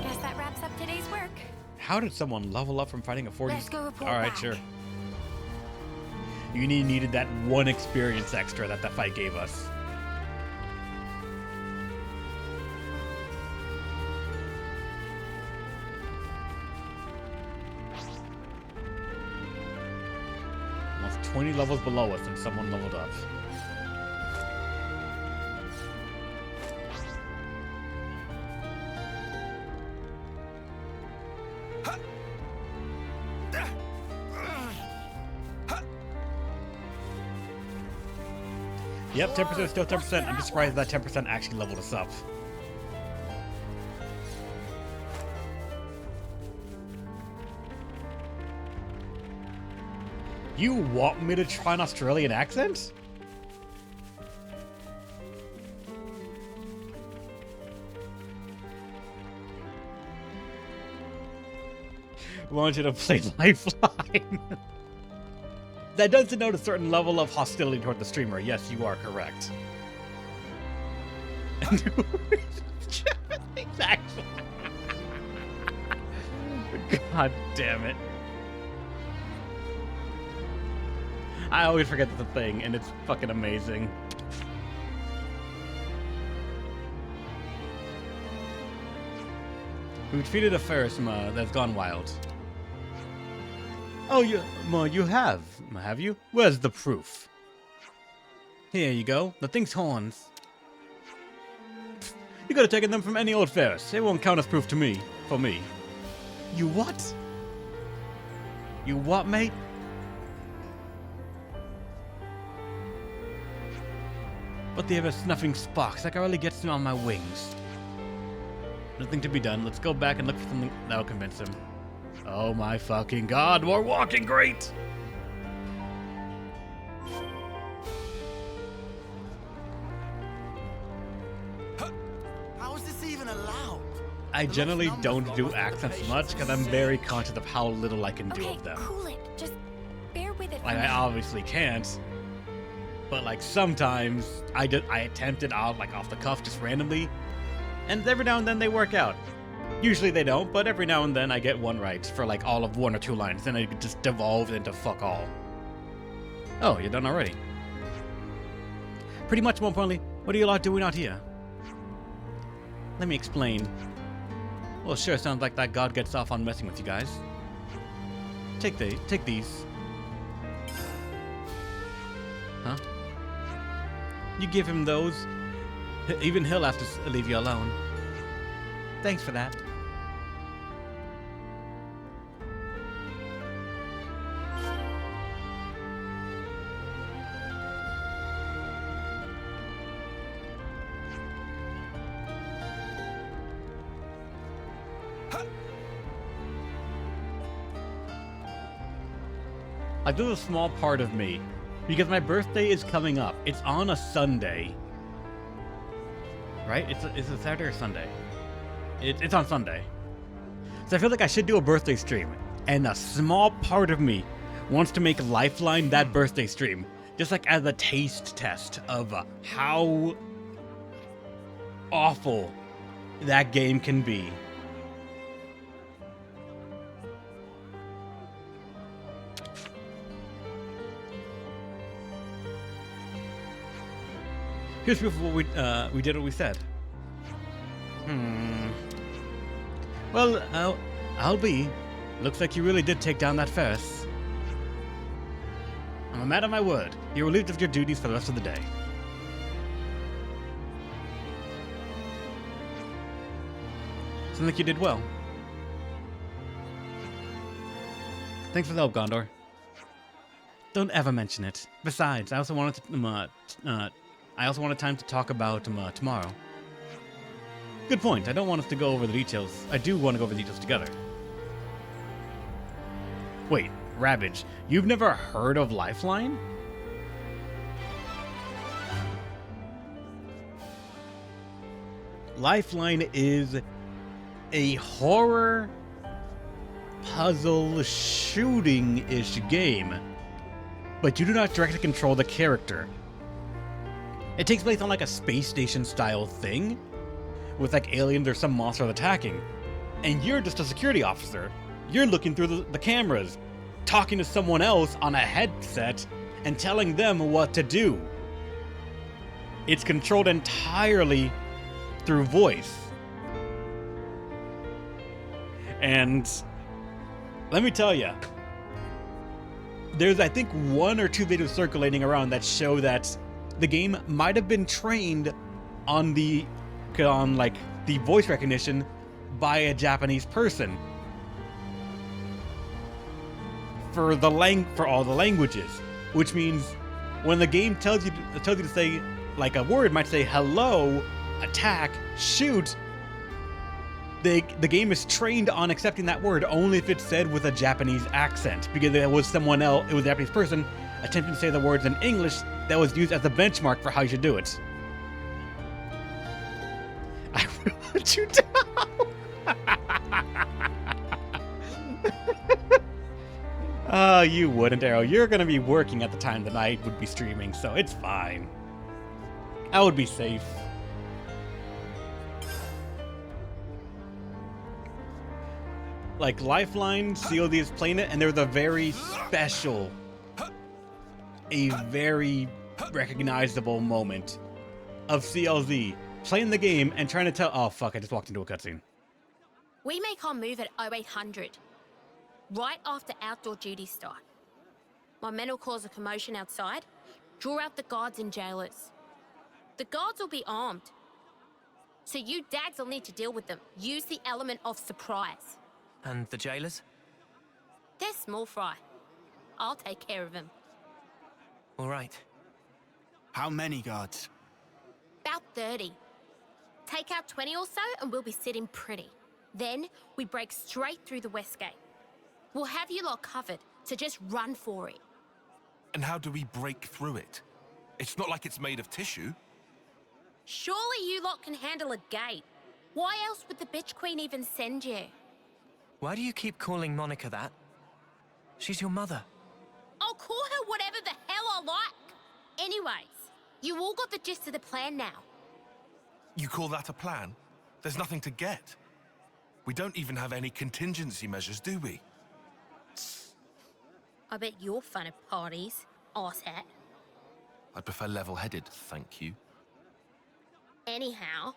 Guess that wraps up today's work. How did someone level up from fighting a 40? Let's go report Alright, back. sure. You needed that one experience extra that the fight gave us. Almost 20 levels below us and someone leveled up. Yep, 10% is still 10%. I'm just surprised that 10% actually leveled us up. You want me to try an Australian accent? want you to play Lifeline. That does denote a certain level of hostility toward the streamer. Yes, you are correct. Exactly. God damn it. I always forget that's a thing, and it's fucking amazing. We defeated a Ferris that's gone wild. Oh, you have you? Where's the proof? Here you go. The thing's horns. Pfft, you could have taken them from any old Ferris. It won't count as proof to me. For me. You what? You what, mate? But they have a snuffing sparks that really gets me on my wings. Nothing to be done. Let's go back and look for something that'll convince him. Oh my fucking god, we're walking great! How is this even allowed? I generally don't do accents much because I'm very conscious of how little I can do of them. Cool it. Just bear with it. Like, I obviously can't. But like sometimes I attempt it out like off the cuff just randomly. And every now and then they work out. Usually they don't, but every now and then I get one right for like all of 1 or 2 lines. Then it just devolves into fuck all. Oh, you're done already. Pretty much more importantly, what are you lot doing out here? Let me explain. Well, sure sounds like that god gets off on messing with you guys. Take these. Huh? You give him those, even he'll have to leave you alone. Thanks for that. Like, there's a small part of me, because my birthday is coming up. It's on a Sunday. Right? It's a Saturday or Sunday? It's on Sunday. So I feel like I should do a birthday stream. And a small part of me wants to make Lifeline that birthday stream. Just like as a taste test of how awful that game can be. Here's proof of what we did what we said. Well, I'll be. Looks like you really did take down that Ferris. I'm a man of my word. You're relieved of your duties for the rest of the day. Seems like you did well. Thanks for the help, Gondor. Don't ever mention it. Besides, I also wanted time to talk about tomorrow. Good point. I don't want us to go over the details. I do want to go over the details together. Wait, Ravage, you've never heard of Lifeline? Lifeline is a horror puzzle shooting-ish game, but you do not directly control the character. It takes place on like a space station style thing, with like aliens or some monster attacking. And you're just a security officer. You're looking through the cameras, talking to someone else on a headset, and telling them what to do. It's controlled entirely through voice. And let me tell you, there's I think 1 or 2 videos circulating around that show that the game might have been trained on the voice recognition by a Japanese person for all the languages, which means when the game tells you to say like a word, might say hello, attack, shoot. The game is trained on accepting that word only if it's said with a Japanese accent, because it was someone else, it was a Japanese person attempting to say the words in English that was used as the benchmark for how you should do it. I will let you down. Oh, you wouldn't, Arrow. You're gonna be working at the time that I would be streaming, so it's fine. I would be safe. Like, Lifeline, COD is playing it, and there's a very special, a very recognizable moment of CLZ playing the game and trying to tell— oh, fuck, I just walked into a cutscene. We make our move at 0800, right after outdoor duties start. My men will cause a commotion outside, draw out the guards and jailers. The guards will be armed, so you dags will need to deal with them. Use the element of surprise. And the jailers? They're small fry. I'll take care of them. All right. How many guards? About 30. Take out 20 or so and we'll be sitting pretty. Then we break straight through the west gate. We'll have you lot covered, so just run for it. And how do we break through it? It's not like it's made of tissue. Surely you lot can handle a gate. Why else would the bitch queen even send you? Why do you keep calling Monica that? She's your mother. I'll call her whatever the hell I like. Anyways, you all got the gist of the plan now. You call that a plan? There's nothing to get. We don't even have any contingency measures, do we? I bet you're fun at parties, arsehat. I prefer level-headed, thank you. Anyhow,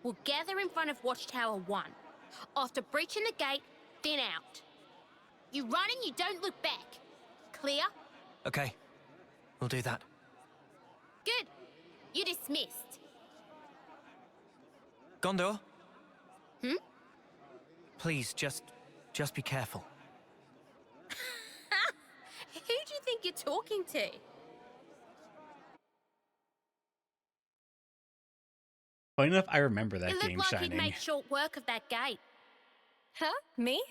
we'll gather in front of Watchtower 1. After breaching the gate, thin out. You run and you don't look back. Clear? Okay. We'll do that. Good. You're dismissed. Gondor? Hmm? Please, just be careful. Who do you think you're talking to? Funny enough, I remember that It game looked like Shining. you'd made short work of that gate. Huh? Me?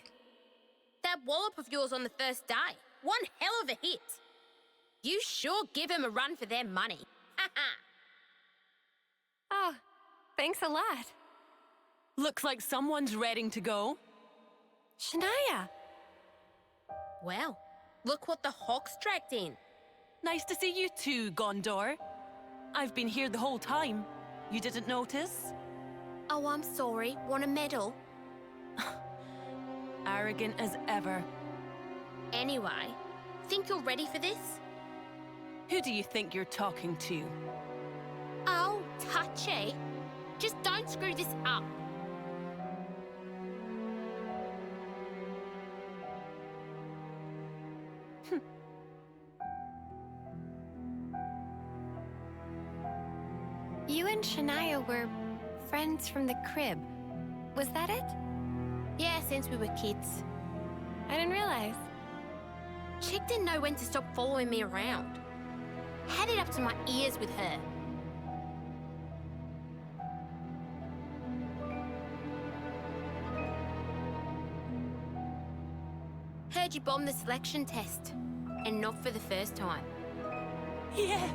That wallop of yours on the first day. One hell of a hit. You sure give him a run for their money. Oh, thanks a lot. Looks like someone's ready to go. Shania! Well, look what the Hawks dragged in. Nice to see you too, Gondor. I've been here the whole time. You didn't notice? Oh, I'm sorry. Want a medal? Arrogant as ever. Anyway, think you're ready for this? Who do you think you're talking to? Oh, touchy. Just don't screw this up. You and Shania were friends from the crib. Was that it? Yeah, since we were kids. I didn't realize. Chick didn't know when to stop following me around. Had it up to my ears with her. Heard you bombed the selection test. And not for the first time. Yeah.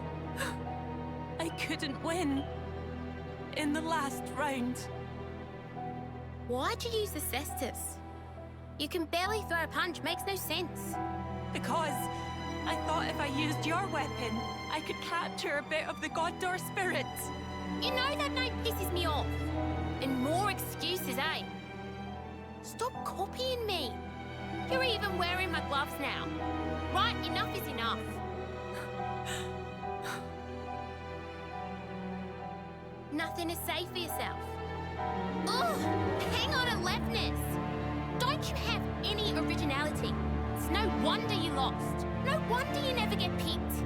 I couldn't win. In the last round. Why'd you use the cestus? You can barely throw a punch, makes no sense. Because I thought if I used your weapon, I could capture a bit of the Gondor spirit. You know that note pisses me off. And more excuses, eh? Stop copying me. You're even wearing my gloves now. Right, enough is enough. Nothing to say for yourself. Ugh, hang on to leftness. Don't you have any originality? It's no wonder you lost. No wonder you never get picked.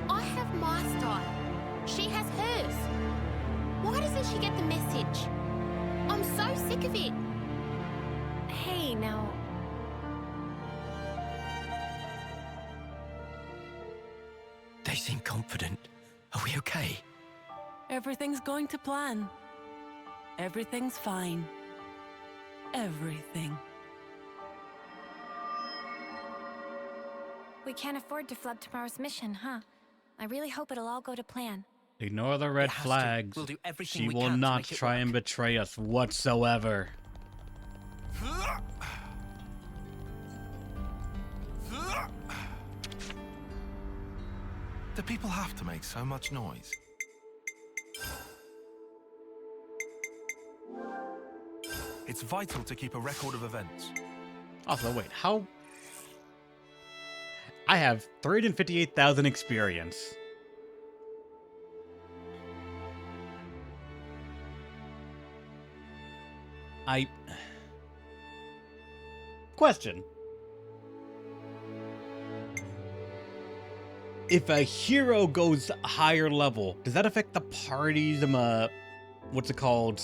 I have my style. She has hers. Why doesn't she get the message? I'm so sick of it. Hey, now. They seem confident. Are we okay? Everything's going to plan. Everything's fine. Everything. We can't afford to flub tomorrow's mission, huh? I really hope it'll all go to plan. Ignore the red It has to. flags. We'll do everything She we will can to not make it try and work. betray us whatsoever. Do people have to make so much noise? It's vital to keep a record of events. Also, wait, how? I have 358,000 experience. Question. If a hero goes higher level, does that affect the party's, what's it called?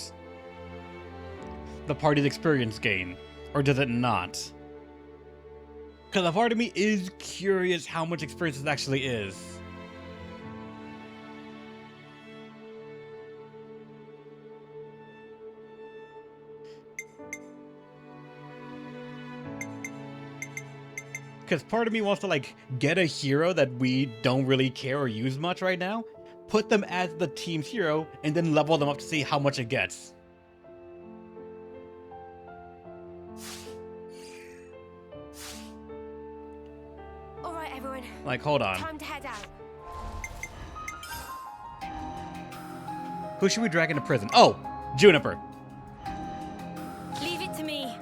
The party's experience gain, or does it not? Because a part of me is curious how much experience this actually is. Because part of me wants to, like, get a hero that we don't really care or use much right now, put them as the team's hero, and then level them up to see how much it gets. All right, everyone. Like, hold on. Time to head out. Who should we drag into prison? Oh, Juniper. Leave it to me.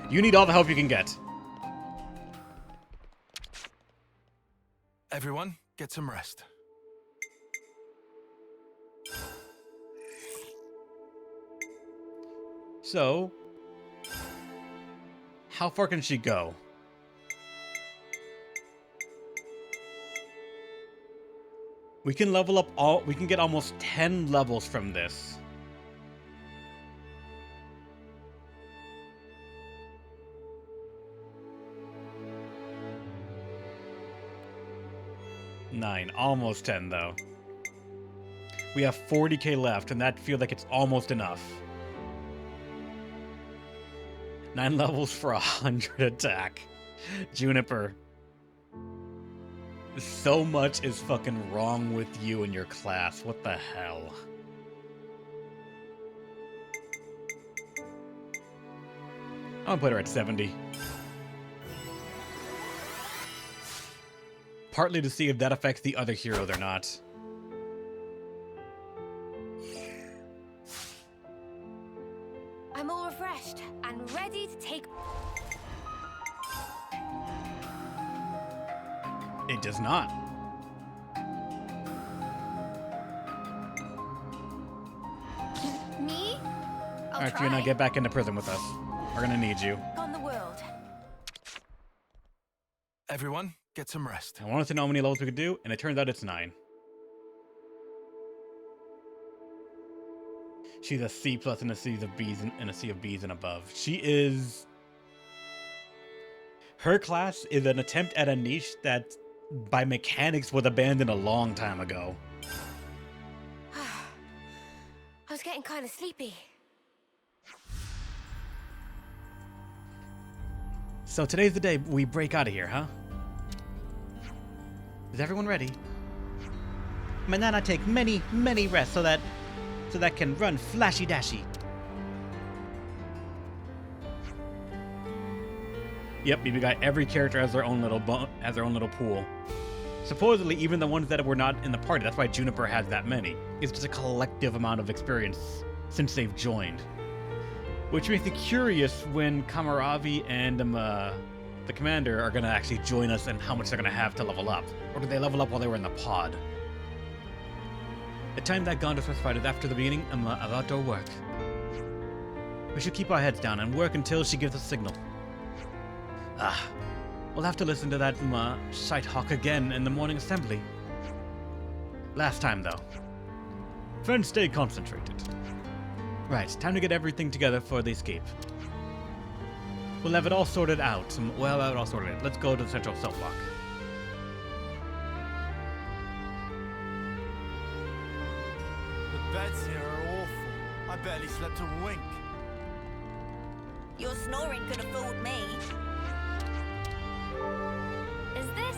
You need all the help you can get. Everyone, get some rest. So, how far can she go? We can level up we can get almost 10 levels from this. Nine, almost 10 though. We have 40k left, and that feels like it's almost enough. 9 levels for 100 attack. Juniper. So much is fucking wrong with you and your class. What the hell? I'm gonna put her at 70. Partly to see if that affects the other heroes or not. I'm all refreshed and ready to take... It does not. Me? Alright, Fiona, get back into prison with us. We're gonna need you. On the world. Everyone, get some rest. I wanted to know how many levels we could do, and it turns out it's 9. She's a C+ in a sea of B's and a sea of B's and above. She is... Her class is an attempt at a niche that, by mechanics, was abandoned a long time ago. I was getting kind of sleepy. So today's the day we break out of here, huh? Is everyone ready? Manana take many rests so that can run flashy dashy. Yep, we got every character has their own little pool. Supposedly, even the ones that were not in the party. That's why Juniper has that many. It's just a collective amount of experience since they've joined. Which makes me curious when Kamaravi and the commander are gonna actually join us and how much they're gonna have to level up. Or did they level up while they were in the pod? The time that Gondor specified is after the beginning of outdoor work. We should keep our heads down and work until she gives a signal. We'll have to listen to that sight hawk again in the morning assembly. Last time, though. Friends, stay concentrated. Right, time to get everything together for the escape. We'll have it all sorted out. Well, have it all sorted out. Let's go to the central cell block. The beds here are awful. I barely slept a wink. Your snoring could have fooled me. Is this...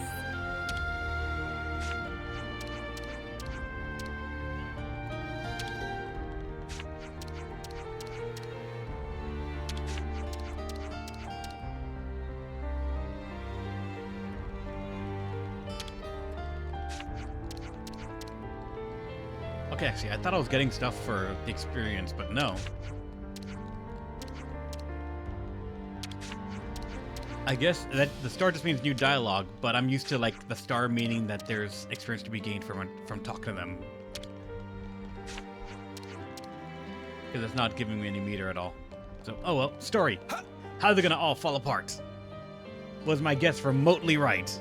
Okay, actually, I thought I was getting stuff for the experience, but no. I guess that the star just means new dialogue, but I'm used to like the star meaning that there's experience to be gained from talking to them. Because it's not giving me any meter at all. So, oh well, story. How are they gonna all fall apart? Was my guess remotely right?